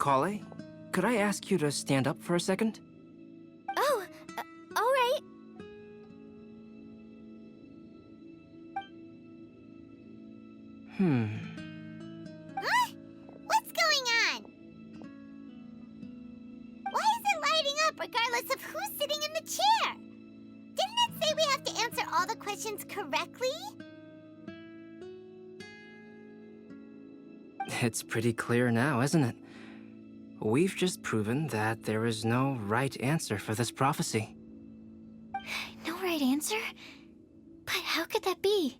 Macaulay, could I ask you to stand up for a second? Oh, all right. Huh? What's going on? Why is it lighting up regardless of who's sitting in the chair? Didn't it say we have to answer all the questions correctly? It's pretty clear now, isn't it? We've just proven that there is no right answer for this prophecy. No right answer? But how could that be?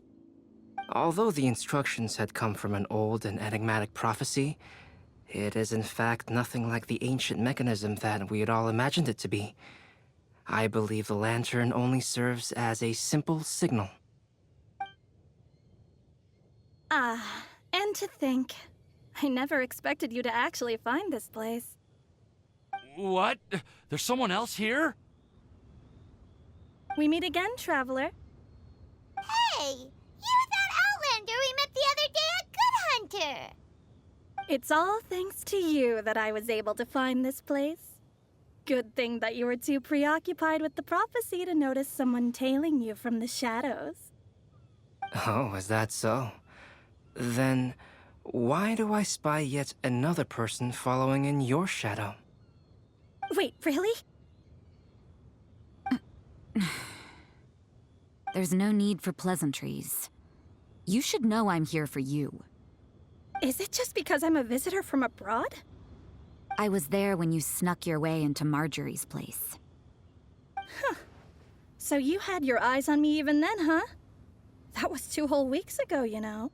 Although the instructions had come from an old and enigmatic prophecy, it is in fact nothing like the ancient mechanism that we had all imagined it to be. I believe the lantern only serves as a simple signal. And to think, I never expected you to actually find this place. What? There's someone else here? We meet again, traveler. Hey! You're that Outlander we met the other day at Good Hunter! It's all thanks to you that I was able to find this place. Good thing that you were too preoccupied with the prophecy to notice someone tailing you from the shadows. Oh, is that so? Then, why do I spy yet another person following in your shadow? Wait, really? There's no need for pleasantries. You should know I'm here for you. Is it just because I'm a visitor from abroad? I was there when you snuck your way into Marjorie's place. So you had your eyes on me even then, huh? That was 2 whole weeks ago, you know.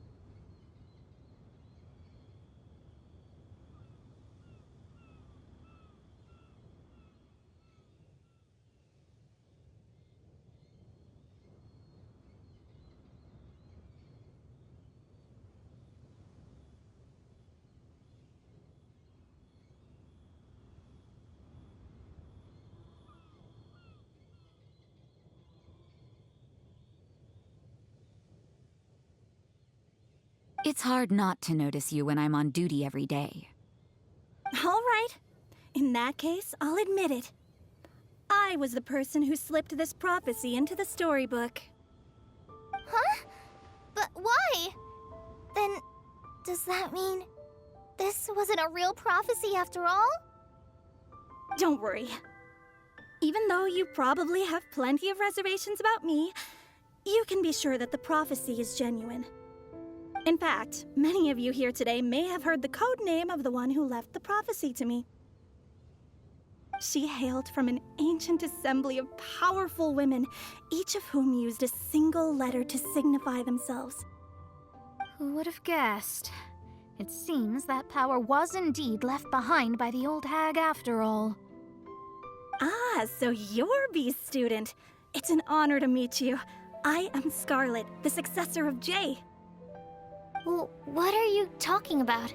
It's hard not to notice you when I'm on duty every day. All right. In that case, I'll admit it. I was the person who slipped this prophecy into the storybook. Huh? But why? Then, does that mean this wasn't a real prophecy after all? Don't worry. Even though you probably have plenty of reservations about me, you can be sure that the prophecy is genuine. In fact, many of you here today may have heard the code name of the one who left the prophecy to me. She hailed from an ancient assembly of powerful women, each of whom used a single letter to signify themselves. Who would have guessed? It seems that power was indeed left behind by the old hag after all. Ah, so you're B's student. It's an honor to meet you. I am Scarlet, the successor of Jay. Well, what are you talking about?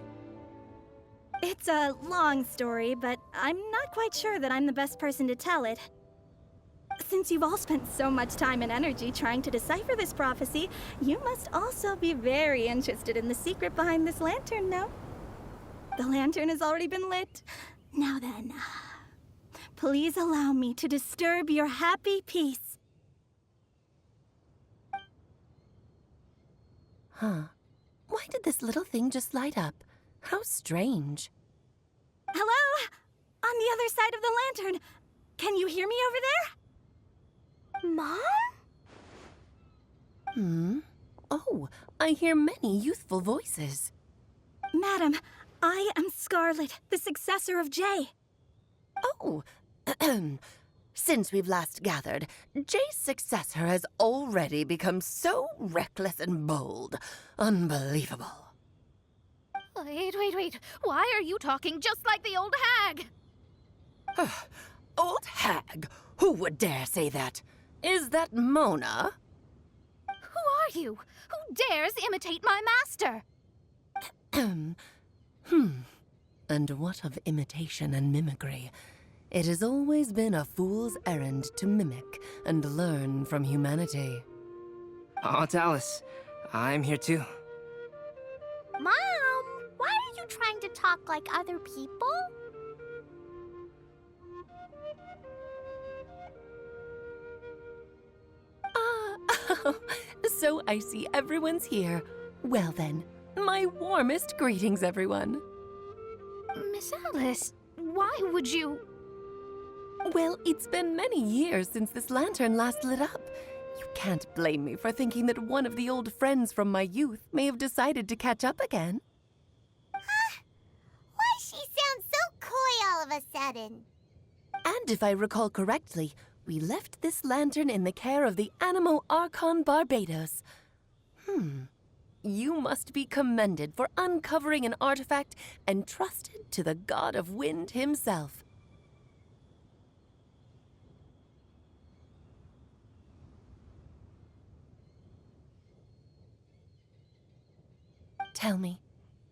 It's a long story, but I'm not quite sure that I'm the best person to tell it. Since you've all spent so much time and energy trying to decipher this prophecy, you must also be very interested in the secret behind this lantern, no? The lantern has already been lit. Now then, please allow me to disturb your happy peace. Huh. Why did this little thing just light up? How strange. Hello? On the other side of the lantern. Can you hear me over there? Mom? Oh, I hear many youthful voices. Madam, I am Scarlet, the successor of Jay. Oh, since we've last gathered, Jay's successor has already become so reckless and bold. Unbelievable. Wait. Why are you talking just like the old hag? Old hag? Who would dare say that? Is that Mona? Who are you? Who dares imitate my master? And what of imitation and mimicry? It has always been a fool's errand to mimic and learn from humanity. Aunt Alice, I'm here too. Mom, why are you trying to talk like other people? So I see everyone's here. Well then, my warmest greetings, everyone. Miss Alice, why would you... Well, it's been many years since this lantern last lit up. You can't blame me for thinking that one of the old friends from my youth may have decided to catch up again. Why she sounds so coy all of a sudden? And if I recall correctly, we left this lantern in the care of the Animo Archon Barbados. You must be commended for uncovering an artifact entrusted to the god of wind himself. Tell me,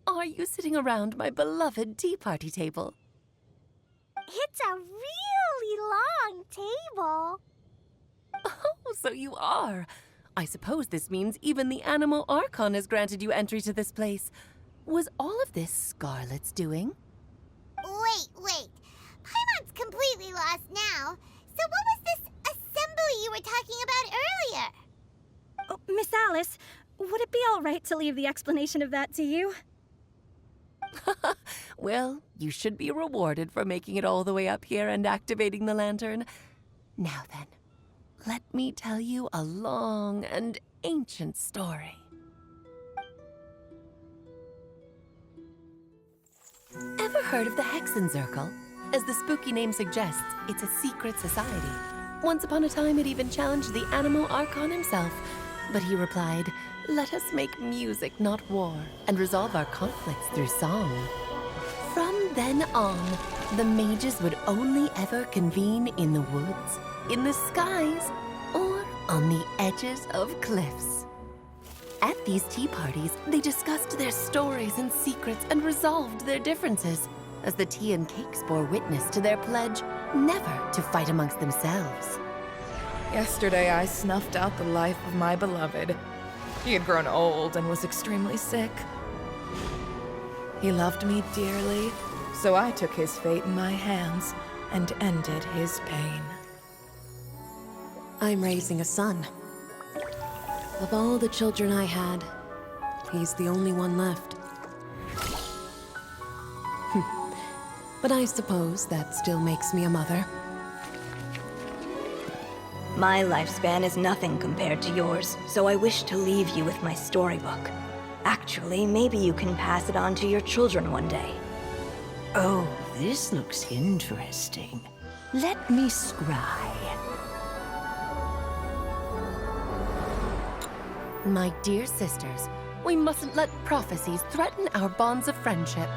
are you sitting around my beloved tea party table? It's a really long table. Oh, so you are. I suppose this means even the Animo Archon has granted you entry to this place. Was all of this Scarlet's doing? Wait. Paimon's completely lost now. So what was this assembly you were talking about earlier? Oh, Miss Alice, would it be all right to leave the explanation of that to you? Well, you should be rewarded for making it all the way up here and activating the lantern. Now then, let me tell you a long and ancient story. Ever heard of the Hexenzirkel? As the spooky name suggests, it's a secret society. Once upon a time, it even challenged the Animo Archon himself. But he replied, "Let us make music, not war, and resolve our conflicts through song." From then on, the mages would only ever convene in the woods, in the skies, or on the edges of cliffs. At these tea parties, they discussed their stories and secrets and resolved their differences, as the tea and cakes bore witness to their pledge never to fight amongst themselves. Yesterday I snuffed out the life of my beloved. He had grown old and was extremely sick. He loved me dearly, so I took his fate in my hands and ended his pain. I'm raising a son. Of all the children I had, he's the only one left. But I suppose that still makes me a mother. My lifespan is nothing compared to yours, so I wish to leave you with my storybook. Actually, maybe you can pass it on to your children one day. Oh, this looks interesting. Let me scry. My dear sisters, we mustn't let prophecies threaten our bonds of friendship.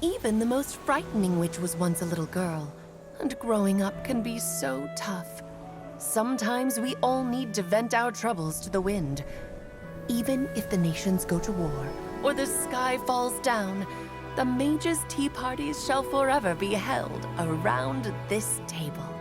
Even the most frightening witch was once a little girl, and growing up can be so tough. Sometimes we all need to vent our troubles to the wind. Even if the nations go to war, or the sky falls down, the mages' tea parties shall forever be held around this table.